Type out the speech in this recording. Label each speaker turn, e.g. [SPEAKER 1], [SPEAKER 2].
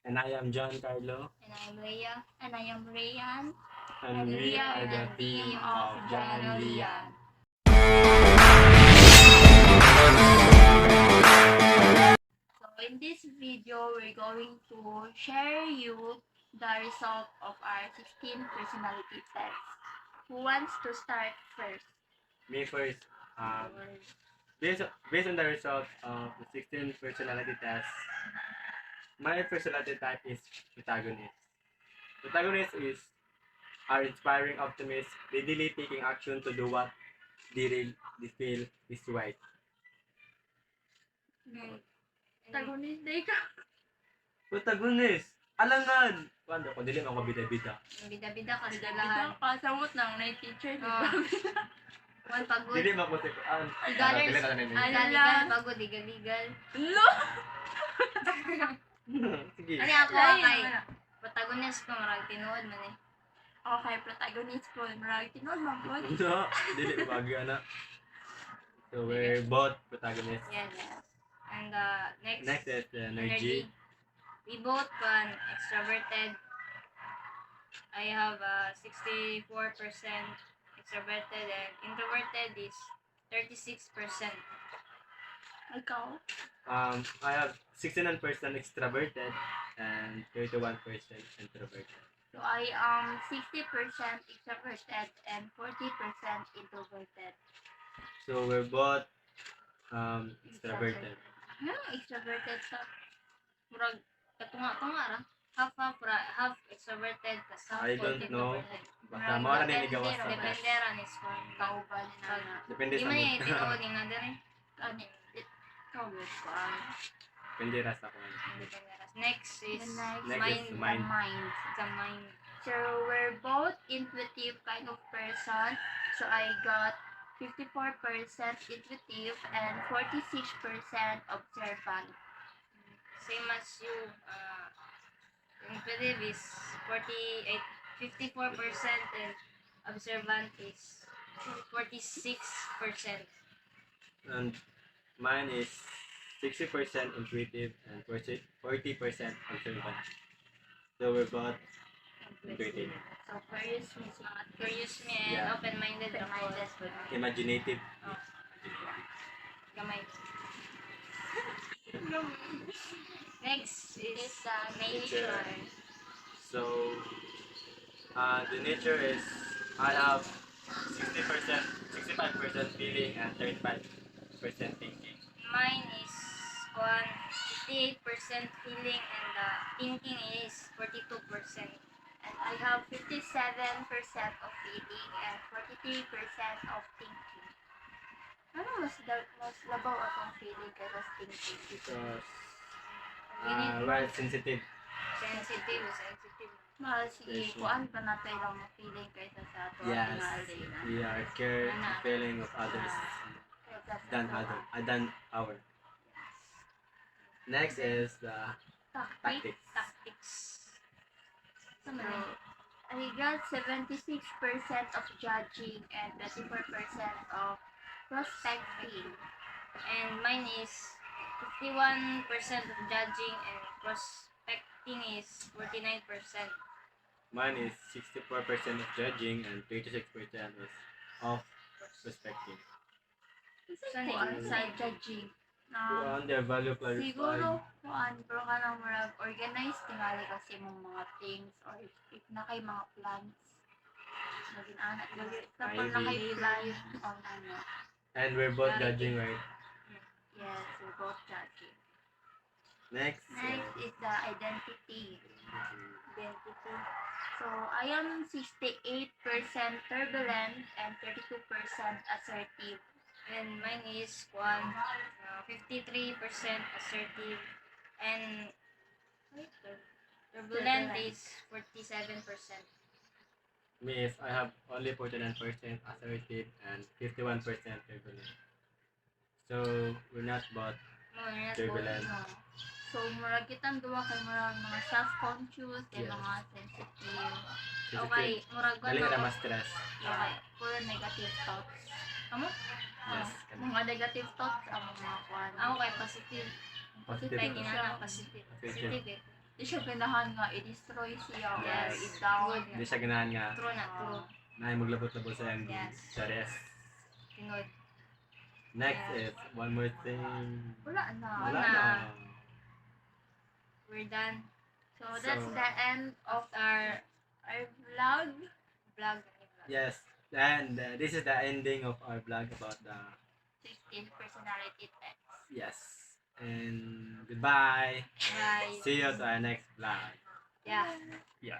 [SPEAKER 1] And I am John Carlo.
[SPEAKER 2] And I'm Leah. And I am Rayan.
[SPEAKER 1] And we are the team of John and Lian.
[SPEAKER 2] So in this video, we're going to share you the result of our 16 personality tests. Who wants to start first?
[SPEAKER 1] Me first. Based on the result of the 16 personality tests, my personality type is protagonist. Protagonist is our inspiring optimist, readily taking action to do what they feel is right.
[SPEAKER 2] Protagonist day ka.
[SPEAKER 1] Protagonist! Alangan! Kuwanda ko, dili ako bida-bida.
[SPEAKER 2] Bida-bida ka sa lahat.
[SPEAKER 3] Kasamot ng night teacher, di ba?
[SPEAKER 2] One pagod.
[SPEAKER 1] Dili mo ko si Kuan.
[SPEAKER 2] Igalers. Igal-igal. Pagod. Igal-igal.
[SPEAKER 3] No!
[SPEAKER 1] Sige.
[SPEAKER 2] Ano ako kay protagonist ko marag tinuod man eh.
[SPEAKER 3] Okay, protagonist ko. Marami tinod, mabot.
[SPEAKER 1] No, dili bagay na. So we're both protagonists.
[SPEAKER 2] Yes. And
[SPEAKER 1] Next is energy.
[SPEAKER 2] We both extroverted. I have 64% extroverted and introverted is 36%.
[SPEAKER 3] Ikaw?
[SPEAKER 1] I have 69% extroverted and 31% introverted.
[SPEAKER 2] So I am 60% extroverted and 40% introverted.
[SPEAKER 1] So we're both extroverted.
[SPEAKER 2] Extroverted sa murag katunga-tunga ra. Half extroverted tas half
[SPEAKER 1] I don't know.
[SPEAKER 2] introverted.
[SPEAKER 1] Basta mao ra ni gawas sa
[SPEAKER 2] Depende ra ni sa kauban na.
[SPEAKER 1] Depende
[SPEAKER 2] Di
[SPEAKER 1] sa
[SPEAKER 2] man
[SPEAKER 1] mood.
[SPEAKER 2] yung tinuod nga dere. Ano
[SPEAKER 3] Kawit ko.
[SPEAKER 1] Depende ra sa kuan.
[SPEAKER 2] Next is
[SPEAKER 1] Next is mind.
[SPEAKER 2] The mind. So we're both intuitive kind of person. So I got 54% intuitive and 46% observant. Same as you. Intuitive is 54% and observant is 46%.
[SPEAKER 1] And mine is 60% intuitive and 40% observant. So we're both intuitive.
[SPEAKER 2] So curious me and
[SPEAKER 1] Yeah.
[SPEAKER 2] open-minded ako.
[SPEAKER 1] Imaginative.
[SPEAKER 2] Gamay. Next is the nature.
[SPEAKER 1] So the nature is I have 60%, 65% feeling and 35% thinking.
[SPEAKER 2] Mine is 58% feeling and thinking is 42%. And I have 57% of feeling and 43% of thinking. Ano mas labaw akong feeling kaysa thinking?
[SPEAKER 1] Because we're sensitive.
[SPEAKER 2] Sensitive.
[SPEAKER 3] Mas kuan pa natin lang ang feeling kaysa sa ato
[SPEAKER 1] Yes,
[SPEAKER 3] tingali na.
[SPEAKER 1] we are care feeling of others than our. Next is the tactics.
[SPEAKER 2] So, I got 76% of judging and 24% of prospecting. And mine is 51% of judging and prospecting is 49%.
[SPEAKER 1] Mine is 64% of judging and 36% is of prospecting.
[SPEAKER 3] Kuan sa judging.
[SPEAKER 1] On their value clarified.
[SPEAKER 3] Siguro kuan pero ka lang murag organized tingali kasi mong mga things or if na kay mga plans. Maging anak tapos na kay plan on ano.
[SPEAKER 1] And we're both judging, right?
[SPEAKER 3] Yes, we're both judging.
[SPEAKER 1] Next.
[SPEAKER 3] Next is the identity. So, I am 68% turbulent and 32% assertive.
[SPEAKER 2] And mine is 53% assertive and turbulent is 47%.
[SPEAKER 1] Me is I have only 49% assertive and 51% turbulent. So we're not both turbulent.
[SPEAKER 3] So, murag kitang duwa kay murag mga self-conscious, kay
[SPEAKER 1] Yes.
[SPEAKER 3] mga sensitive.
[SPEAKER 2] Okay, murag
[SPEAKER 1] Dali ka
[SPEAKER 2] ano.
[SPEAKER 1] na ma-stress.
[SPEAKER 3] Okay, puro negative thoughts.
[SPEAKER 2] Amo?
[SPEAKER 1] Yes.
[SPEAKER 3] Mga negative thoughts ang mga kuan.
[SPEAKER 2] Ako kay positive.
[SPEAKER 1] Positive.
[SPEAKER 2] Kay kinala positive. Positive eh.
[SPEAKER 3] Di siya ganahan nga i-destroy siya or
[SPEAKER 1] Yes.
[SPEAKER 3] i-down.
[SPEAKER 1] Hindi siya ganahan nga
[SPEAKER 2] True na true.
[SPEAKER 1] na maglabot-labot sa MD.
[SPEAKER 2] Yes.
[SPEAKER 1] Chares.
[SPEAKER 2] Tinod.
[SPEAKER 1] Next
[SPEAKER 2] Yes.
[SPEAKER 1] is one more thing.
[SPEAKER 3] Wala na.
[SPEAKER 1] Wala
[SPEAKER 2] na.
[SPEAKER 1] na.
[SPEAKER 2] We're done.
[SPEAKER 3] So that's
[SPEAKER 1] So-
[SPEAKER 3] the end of our vlog.
[SPEAKER 2] Vlog.
[SPEAKER 1] Yes. And this is the ending of our vlog about the
[SPEAKER 2] 16 personality tests.
[SPEAKER 1] yes. And goodbye.
[SPEAKER 2] Bye.
[SPEAKER 1] See you to our next vlog.
[SPEAKER 2] Yeah.
[SPEAKER 1] Yeah.